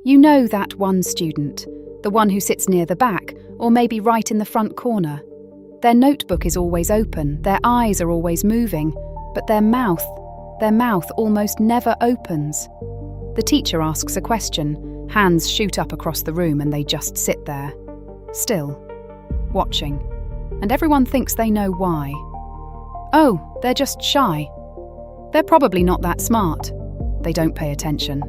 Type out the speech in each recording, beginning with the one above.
You know that one student, the one who sits near the back or maybe right in the front corner. Their notebook is always open, their eyes are always moving, but their mouth almost never opens. The teacher asks a question, hands shoot up across the room and they just sit there, still, watching. And everyone thinks they know why. Oh, they're just shy. They're probably not that smart. They don't pay attention.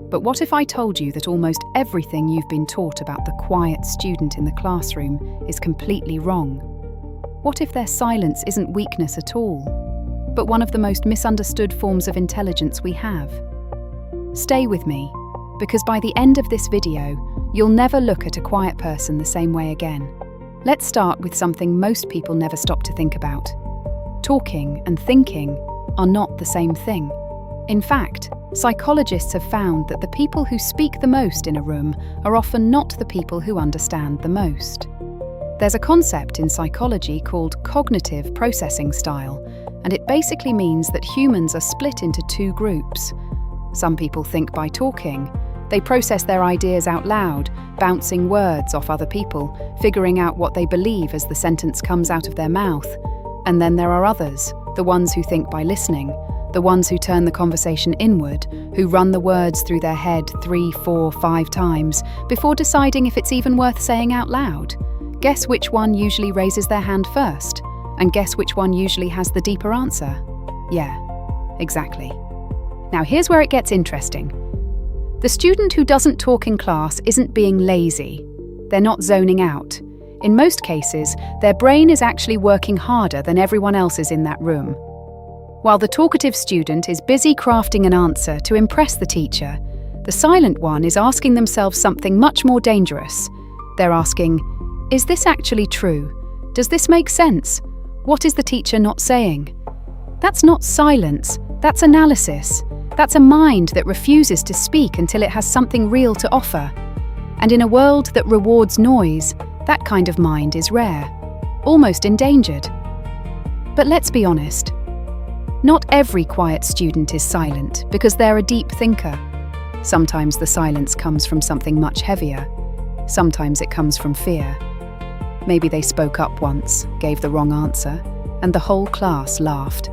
But what if I told you that almost everything you've been taught about the quiet student in the classroom is completely wrong? What if their silence isn't weakness at all, but one of the most misunderstood forms of intelligence we have? Stay with me, because by the end of this video, you'll never look at a quiet person the same way again. Let's start with something most people never stop to think about. Talking and thinking are not the same thing. In fact, psychologists have found that the people who speak the most in a room are often not the people who understand the most. There's a concept in psychology called cognitive processing style, and it basically means that humans are split into two groups. Some people think by talking. They process their ideas out loud, bouncing words off other people, figuring out what they believe as the sentence comes out of their mouth. And then there are others, the ones who think by listening, the ones who turn the conversation inward, who run the words through their head 3, 4, 5 times before deciding if it's even worth saying out loud. Guess which one usually raises their hand first? And guess which one usually has the deeper answer? Yeah, exactly. Now here's where it gets interesting. The student who doesn't talk in class isn't being lazy. They're not zoning out. In most cases, their brain is actually working harder than everyone else's in that room. While the talkative student is busy crafting an answer to impress the teacher, the silent one is asking themselves something much more dangerous. They're asking, is this actually true? Does this make sense? What is the teacher not saying? That's not silence, that's analysis. That's a mind that refuses to speak until it has something real to offer. And in a world that rewards noise, that kind of mind is rare, almost endangered. But let's be honest. Not every quiet student is silent because they're a deep thinker. Sometimes the silence comes from something much heavier. Sometimes it comes from fear. Maybe they spoke up once, gave the wrong answer, and the whole class laughed.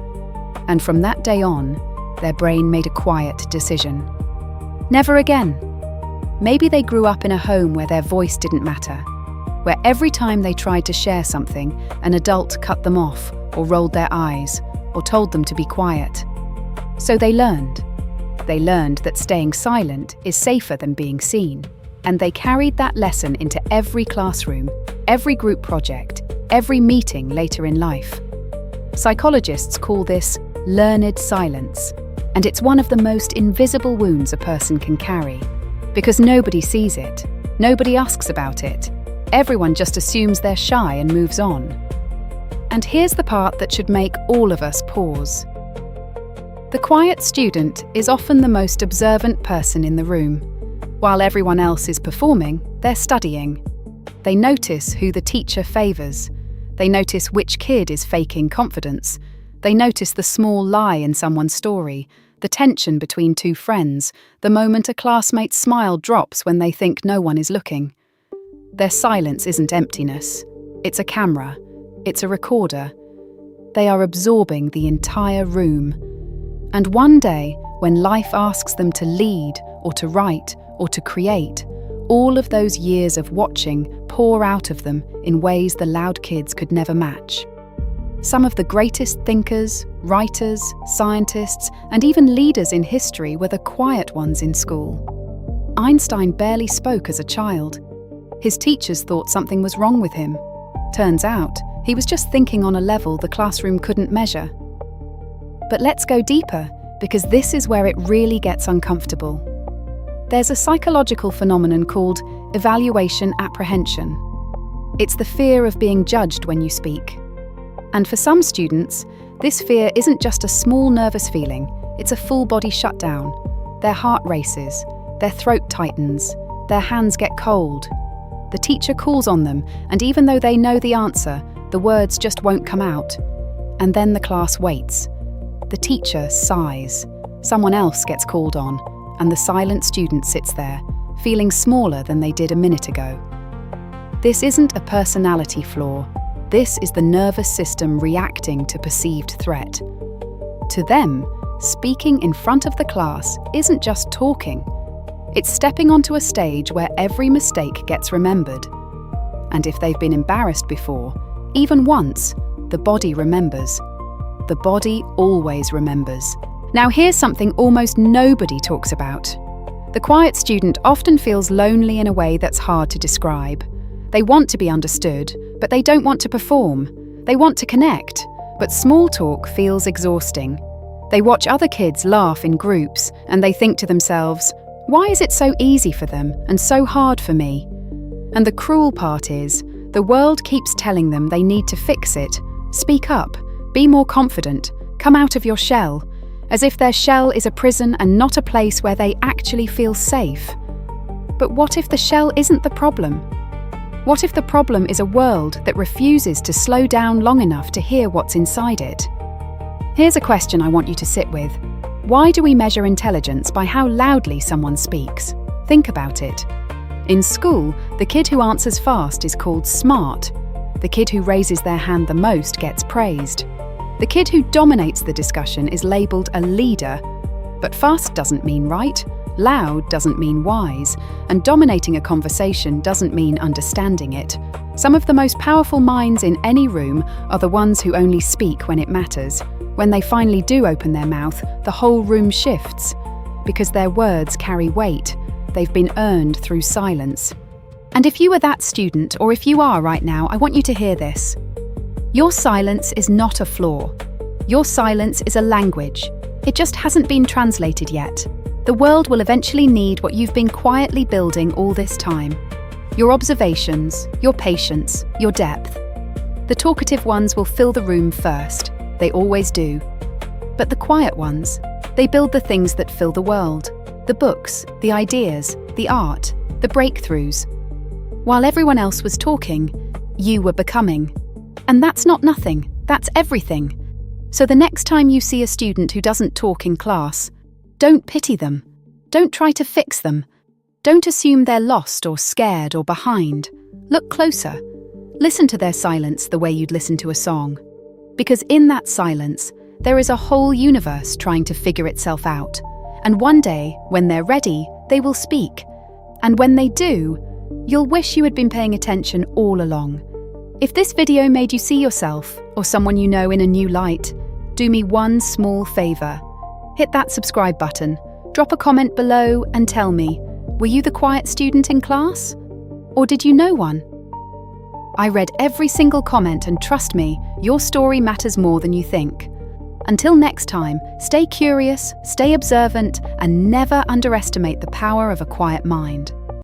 And from that day on, their brain made a quiet decision. Never again. Maybe they grew up in a home where their voice didn't matter, where every time they tried to share something, an adult cut them off, or rolled their eyes, or told them to be quiet. So they learned. They learned that staying silent is safer than being seen, and they carried that lesson into every classroom, every group project, every meeting later in life. Psychologists call this learned silence, and it's one of the most invisible wounds a person can carry, because nobody sees it, nobody asks about it, everyone just assumes they're shy and moves on. And here's the part that should make all of us pause. The quiet student is often the most observant person in the room. While everyone else is performing, they're studying. They notice who the teacher favours. They notice which kid is faking confidence. They notice the small lie in someone's story, the tension between two friends, the moment a classmate's smile drops when they think no one is looking. Their silence isn't emptiness. It's a camera. It's a recorder. They are absorbing the entire room. And one day, when life asks them to lead, or to write, or to create, all of those years of watching pour out of them in ways the loud kids could never match. Some of the greatest thinkers, writers, scientists, and even leaders in history were the quiet ones in school. Einstein barely spoke as a child. His teachers thought something was wrong with him. Turns out, he was just thinking on a level the classroom couldn't measure. But let's go deeper, because this is where it really gets uncomfortable. There's a psychological phenomenon called evaluation apprehension. It's the fear of being judged when you speak. And for some students, this fear isn't just a small nervous feeling, it's a full-body shutdown. Their heart races, their throat tightens, their hands get cold. The teacher calls on them, and even though they know the answer, the words just won't come out. And then the class waits. The teacher sighs. Someone else gets called on, and the silent student sits there, feeling smaller than they did a minute ago. This isn't a personality flaw. This is the nervous system reacting to perceived threat. To them, speaking in front of the class isn't just talking. It's stepping onto a stage where every mistake gets remembered. And if they've been embarrassed before, even once, the body remembers. The body always remembers. Now here's something almost nobody talks about. The quiet student often feels lonely in a way that's hard to describe. They want to be understood, but they don't want to perform. They want to connect, but small talk feels exhausting. They watch other kids laugh in groups, and they think to themselves, why is it so easy for them and so hard for me? And the cruel part is, the world keeps telling them they need to fix it. Speak up, be more confident, come out of your shell, as if their shell is a prison and not a place where they actually feel safe. But what if the shell isn't the problem? What if the problem is a world that refuses to slow down long enough to hear what's inside it? Here's a question I want you to sit with. Why do we measure intelligence by how loudly someone speaks? Think about it. In school, the kid who answers fast is called smart. The kid who raises their hand the most gets praised. The kid who dominates the discussion is labelled a leader. But fast doesn't mean right, loud doesn't mean wise, and dominating a conversation doesn't mean understanding it. Some of the most powerful minds in any room are the ones who only speak when it matters. When they finally do open their mouth, the whole room shifts. Because their words carry weight. They've been earned through silence. And if you were that student, or if you are right now, I want you to hear this. Your silence is not a flaw. Your silence is a language. It just hasn't been translated yet. The world will eventually need what you've been quietly building all this time. Your observations, your patience, your depth. The talkative ones will fill the room first. They always do. But the quiet ones, they build the things that fill the world. The books, the ideas, the art, the breakthroughs. While everyone else was talking, you were becoming. And that's not nothing, that's everything. So the next time you see a student who doesn't talk in class, don't pity them. Don't try to fix them. Don't assume they're lost or scared or behind. Look closer. Listen to their silence the way you'd listen to a song. Because in that silence, there is a whole universe trying to figure itself out. And one day, when they're ready, they will speak. And when they do, you'll wish you had been paying attention all along. If this video made you see yourself, or someone you know in a new light, do me one small favour. Hit that subscribe button, drop a comment below and tell me, were you the quiet student in class? Or did you know one? I read every single comment and trust me, your story matters more than you think. Until next time, stay curious, stay observant, and never underestimate the power of a quiet mind.